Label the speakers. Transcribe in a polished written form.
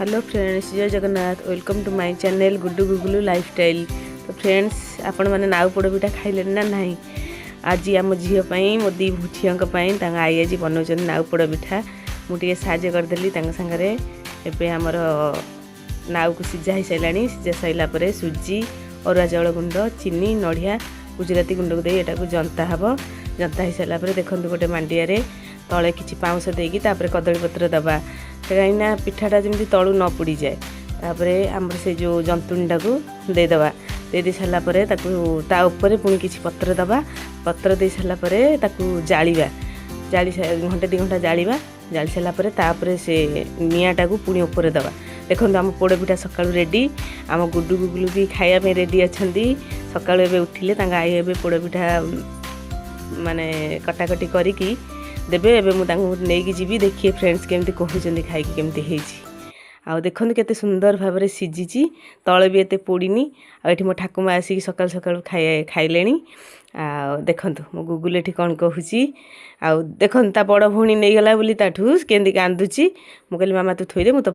Speaker 1: Hello friends, जय Jagannath. Welcome to my channel Guddu Guglu lifestyle. तो friends, आपण मैंने नाउ पोड़ पिठा खाइले ना नहीं? आज आम झील मो दी झील आई आज बनाऊँ नाउ पोड़ पिठा। मुझे साहय करदेली सागरे। एवं आमर नाउ को सीझा हो सारा। सीझा सारापर सुजी, अरुआ चाउल गुंड, चीनी, नड़िया, गुजराती गुंड को यहाँ जंता हम। जंता हो सारापर देखो गोटे मांडिया तले किसी पाउंश देकी कदली पत्र दबा कहीं पिठाटा जमी तलू न पोड़ी जाए। तापर आमर से जो जंतुणीटा को देदेबा। दे सारापर ता ऊपर पुणी किसी पत्र दबा। पत्र दे सारापर जालिबा। जाली घंटे 2 घंटा जालिबा। जाली सारापर तापर से निआँटा को पुणी ऊपर दबा। देखो आम पोड़ पिठा सकाळु रेडी। आम गुड्डू गुगलू भी खाइबा रेडी अच्छा। सकाळु एबे उठिले आई एबे पोड़ पिठा माने कटाकटी करिकी देबे। एबे मु तांको नेकी जीवी। देखिए फ्रेंड्स केमती कहउचंदी खाइकी केमती हेची। आ देखो केते सुंदर भाव में सीझी। तले भी एते पोड़ीनी। आठी मो ठाकुमा आसिक सकाल सकाल खाइले। आ देखो मो गुगुल एठी कौन कहूची। आ देखो ता बड़ भौणी नहीं गला बोली ताठू केमती कांदुची। मु कहली मामा तू थोई दे, मु तो